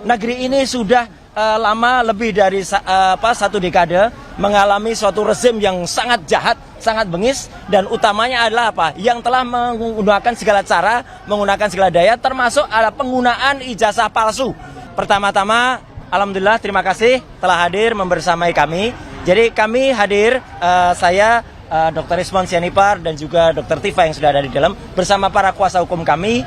negeri ini sudah lama lebih dari satu dekade mengalami suatu rezim yang sangat jahat, sangat bengis, dan utamanya adalah yang telah menggunakan segala cara, menggunakan segala daya, termasuk ada penggunaan ijazah palsu. Pertama-tama, alhamdulillah, terima kasih telah hadir membersamai kami. Jadi kami hadir, saya Dr. Rizwan Sianipar dan juga Dr. Tifa yang sudah ada di dalam bersama para kuasa hukum kami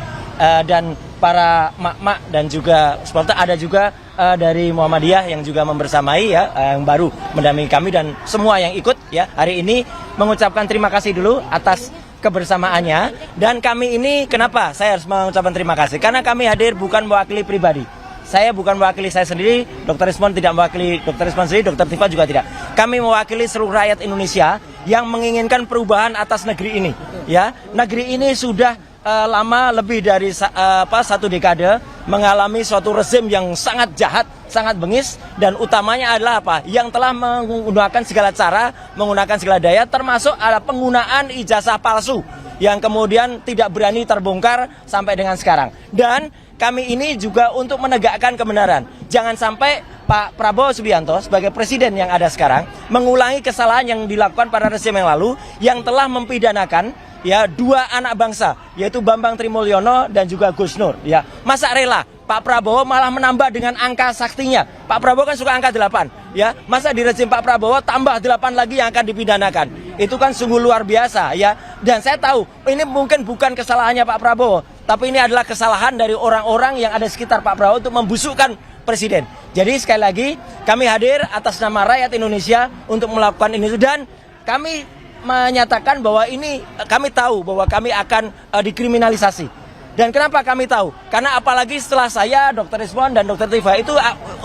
dan para mak-mak dan juga supporter, ada juga dari Muhammadiyah yang juga membersamai ya, yang baru mendampingi kami, dan semua yang ikut ya hari ini mengucapkan terima kasih dulu atas kebersamaannya. Dan kami ini, kenapa saya harus mengucapkan terima kasih? Karena kami hadir bukan mewakili pribadi. Saya bukan mewakili saya sendiri, Dr. Rizwan tidak mewakili Dr. Rizwan sendiri, Dr. Tifa juga tidak. Kami mewakili seluruh rakyat Indonesia yang menginginkan perubahan atas negeri ini. Ya, negeri ini sudah lama lebih dari satu dekade mengalami suatu rezim yang sangat jahat, sangat bengis, dan utamanya adalah yang telah menggunakan segala cara, menggunakan segala daya, termasuk ada penggunaan ijazah palsu yang kemudian tidak berani terbongkar sampai dengan sekarang. Dan kami ini juga untuk menegakkan kebenaran. Jangan sampai Pak Prabowo Subianto sebagai presiden yang ada sekarang mengulangi kesalahan yang dilakukan pada rezim yang lalu, yang telah mempidanakan ya dua anak bangsa, yaitu Bambang Trimulyono dan juga Gus Nur. Ya, masa rela Pak Prabowo malah menambah dengan angka saktinya. Pak Prabowo kan suka angka 8, ya. Masa di rezim Pak Prabowo tambah 8 lagi yang akan dipidanakan. Itu kan sungguh luar biasa, ya. Dan saya tahu ini mungkin bukan kesalahannya Pak Prabowo, tapi ini adalah kesalahan dari orang-orang yang ada sekitar Pak Prabowo untuk membusukkan presiden. Jadi sekali lagi kami hadir atas nama rakyat Indonesia untuk melakukan ini, dan kami menyatakan bahwa ini kami tahu bahwa kami akan dikriminalisasi. Dan kenapa kami tahu? Karena apalagi setelah saya, Dr. Rizwan dan Dr. Tifa itu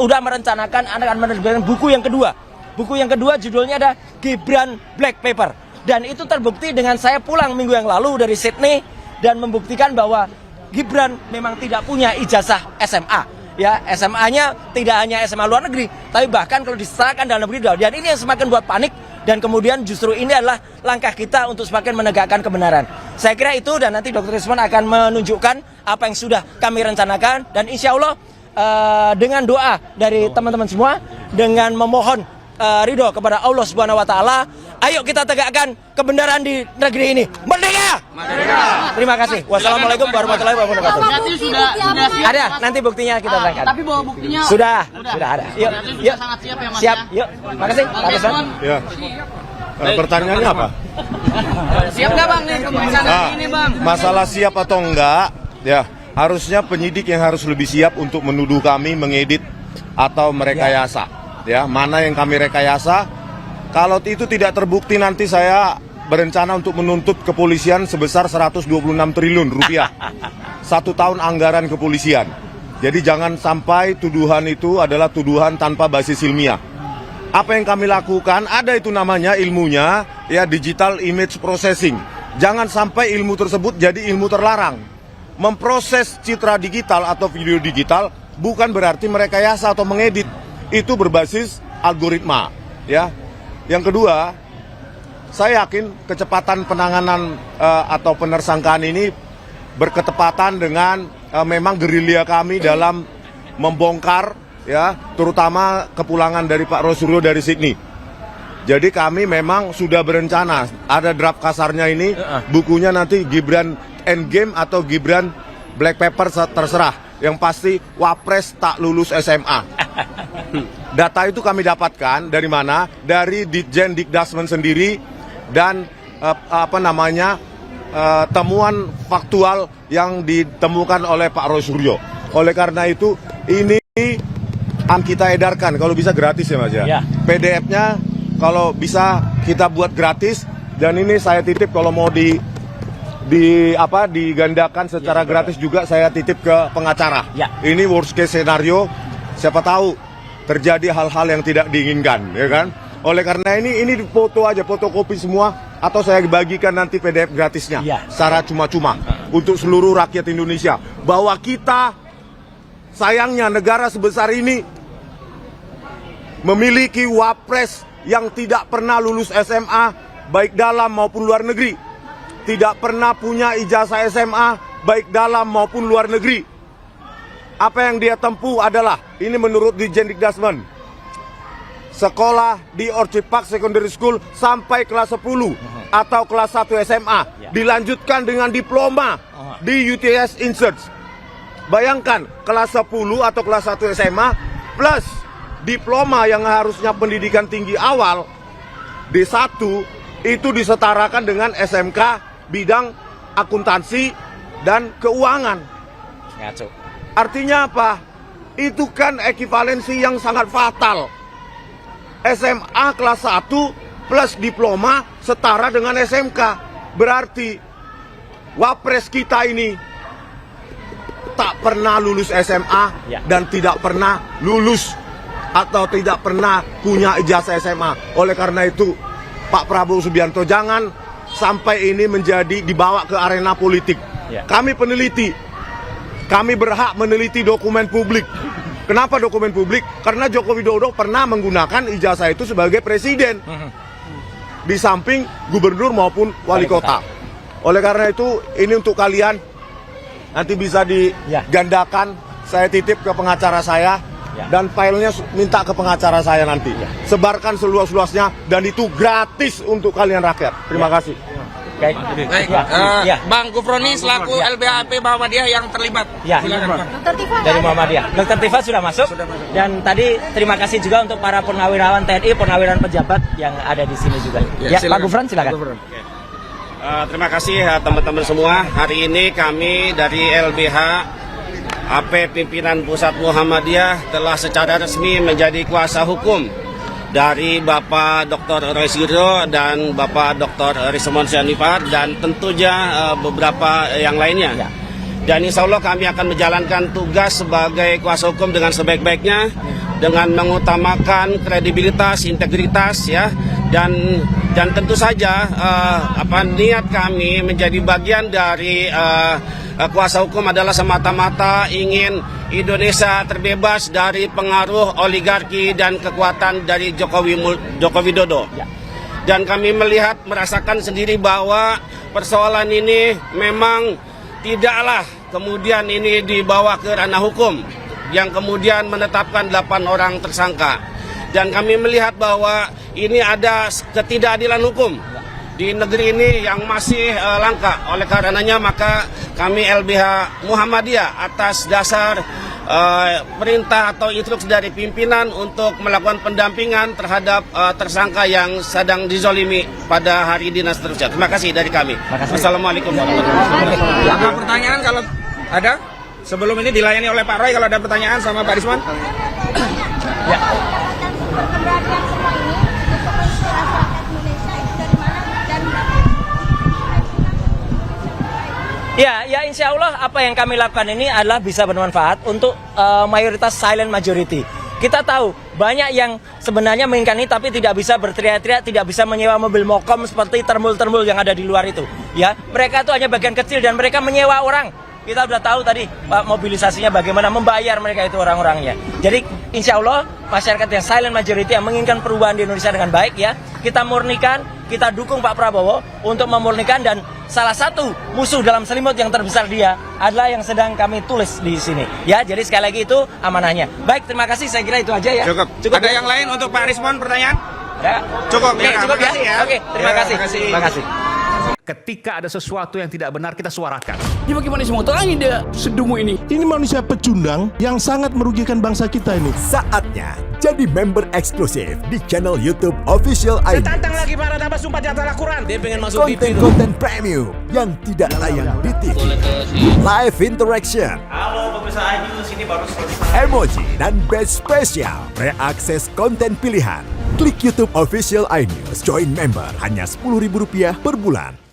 udah merencanakan akan menerbitkan buku yang kedua. Buku yang kedua judulnya ada Gibran Black Paper. Dan itu terbukti dengan saya pulang minggu yang lalu dari Sydney dan membuktikan bahwa Gibran memang tidak punya ijazah SMA. Ya, SMA-nya tidak hanya SMA luar negeri, tapi bahkan kalau diserahkan dalam negeri. Dan ini yang semakin buat panik, dan kemudian justru ini adalah langkah kita untuk semakin menegakkan kebenaran. Saya kira itu, dan nanti Dr. Rizwan akan menunjukkan apa yang sudah kami rencanakan, dan insya Allah dengan doa dari teman-teman semua, dengan memohon ridho kepada Allah Subhanahu Wa Taala, ayo kita tegakkan kebenaran di negeri ini. Merdeka! Merdeka! Terima kasih. Wassalamualaikum warahmatullahi wabarakatuh. Ada, nanti buktinya kita berangkat. Tapi bawa buktinya sudah ada. Yuk, yuk. Sangat siap ya Mas. Siap, yuk. Makasih, Pak Rizwan. Ya. Pertanyaannya apa? Siap nggak Bang nih pemeriksaan ini Bang? Masalah siap atau enggak, ya harusnya penyidik yang harus lebih siap untuk menuduh kami mengedit atau merekayasa. Ya, mana yang kami rekayasa? Kalau itu tidak terbukti, nanti saya berencana untuk menuntut kepolisian sebesar 126 triliun rupiah. 1 tahun anggaran kepolisian. Jadi jangan sampai tuduhan itu adalah tuduhan tanpa basis ilmiah. Apa yang kami lakukan, ada itu namanya ilmunya, ya, digital image processing. Jangan sampai ilmu tersebut jadi ilmu terlarang. Memproses citra digital atau video digital bukan berarti merekayasa atau mengedit. Itu berbasis algoritma, ya. Yang kedua, saya yakin kecepatan penanganan atau penersangkaan ini berketepatan dengan memang gerilya kami dalam membongkar, ya, terutama kepulangan dari Pak Rosuryo dari Sydney. Jadi kami memang sudah berencana, ada draft kasarnya ini, bukunya nanti Gibran Endgame atau Gibran Black Paper terserah. Yang pasti Wapres tak lulus SMA. Data itu kami dapatkan dari mana? Dari Ditjen Dikdasmen sendiri dan temuan faktual yang ditemukan oleh Pak Rosuryo. Oleh karena itu ini akan kita edarkan, kalau bisa gratis ya Mas ya. PDF-nya kalau bisa kita buat gratis, dan ini saya titip kalau mau digandakan secara gratis juga, saya titip ke pengacara. Ini worst case scenario, siapa tahu terjadi hal-hal yang tidak diinginkan, ya kan? Oleh karena ini foto aja, fotokopi semua, atau saya bagikan nanti PDF gratisnya secara cuma-cuma untuk seluruh rakyat Indonesia, bahwa kita, sayangnya negara sebesar ini memiliki wapres yang tidak pernah lulus SMA baik dalam maupun luar negeri, tidak pernah punya ijazah SMA baik dalam maupun luar negeri. Apa yang dia tempuh adalah, ini menurut Dirjen Dikdasmen, sekolah di Orchid Park Secondary School sampai kelas 10 atau kelas 1 SMA, dilanjutkan dengan diploma di UTS Insert. Bayangkan, kelas 10 atau kelas 1 SMA plus diploma yang harusnya pendidikan tinggi awal D1 itu disetarakan dengan SMK bidang akuntansi dan keuangan. Ngaco. Artinya apa? Itu kan ekivalensi yang sangat fatal. SMA kelas 1 plus diploma setara dengan SMK. Berarti wapres kita ini tak pernah lulus SMA dan tidak pernah lulus atau tidak pernah punya ijazah SMA. Oleh karena itu, Pak Prabowo Subianto jangan sampai ini menjadi dibawa ke arena politik. Kami peneliti, kami berhak meneliti dokumen publik. Kenapa dokumen publik? Karena Joko Widodo pernah menggunakan ijazah itu sebagai presiden, di samping gubernur maupun wali kota. Oleh karena itu, ini untuk kalian, nanti bisa digandakan. Saya titip ke pengacara saya, dan filenya minta ke pengacara saya nanti. Sebarkan seluas-luasnya, dan itu gratis untuk kalian rakyat. Terima kasih. Baik, Bang Gufroni selaku LBHP Muhammadiyah yang terlibat. Silakan, Bang. Dari Muhammadiyah. Dr. Tifa sudah masuk. Dan tadi terima kasih juga untuk para purnawirawan TNI, purnawirawan pejabat yang ada di sini juga. Pak Gufron silakan. Terima kasih teman-teman semua. Hari ini kami dari LBH AP Pimpinan Pusat Muhammadiyah telah secara resmi menjadi kuasa hukum dari Bapak Dr. Roy Suryo dan Bapak Dr. Rismon Syarifat dan tentunya beberapa yang lainnya. Dan insya Allah kami akan menjalankan tugas sebagai kuasa hukum dengan sebaik-baiknya, dengan mengutamakan kredibilitas, integritas, dan tentu saja niat kami menjadi bagian dari kuasa hukum adalah semata-mata ingin Indonesia terbebas dari pengaruh oligarki dan kekuatan dari Joko Widodo. Dan kami merasakan sendiri bahwa persoalan ini memang tidaklah kemudian ini dibawa ke ranah hukum yang kemudian menetapkan 8 orang tersangka. Dan kami melihat bahwa ini ada ketidakadilan hukum di negeri ini yang masih langka. Oleh karenanya maka kami LBH Muhammadiyah atas dasar perintah atau instruksi dari pimpinan untuk melakukan pendampingan terhadap tersangka yang sedang dizolimi pada hari dinas seterusnya. Terima kasih dari kami. Wassalamualaikum warahmatullahi wabarakatuh. Ada pertanyaan kalau ada? Sebelum ini dilayani oleh Pak Roy, kalau ada pertanyaan sama Pak Rismon. Ya insya Allah apa yang kami lakukan ini adalah bisa bermanfaat untuk mayoritas silent majority. Kita tahu banyak yang sebenarnya menginginkan ini tapi tidak bisa berteriak-teriak, tidak bisa menyewa mobil mokom seperti termul-termul yang ada di luar itu. Mereka itu hanya bagian kecil dan mereka menyewa orang. Kita sudah tahu tadi mobilisasinya bagaimana membayar mereka itu orang-orangnya. Jadi insya Allah masyarakat yang silent majority yang menginginkan perubahan di Indonesia dengan baik kita murnikan, kita dukung Pak Prabowo untuk memurnikan, dan salah satu musuh dalam selimut yang terbesar dia adalah yang sedang kami tulis di sini. Jadi sekali lagi itu amanahnya. Baik, terima kasih, saya kira itu aja ya. Cukup. Ada yang lain untuk Pak Rismon pertanyaan? Cukup ya. Oke, terima kasih. Terima kasih. Ketika ada sesuatu yang tidak benar, kita suarakan. Ya bagaimana semua ini dia sedungu ini? Ini manusia pecundang yang sangat merugikan bangsa kita ini. Saatnya jadi member eksklusif di channel YouTube Official ID. Tantang lagi para tambah sumpah di atas Al-Quran. Dia pengen masuk TV. Konten-konten premium yang tidak tayang di TV. Live interaction. Halo pemirsa iNews, ini baru selesai. Emoji dan badge spesial. Reakses konten pilihan. Klik YouTube Official iNews. Join member hanya Rp10.000 per bulan.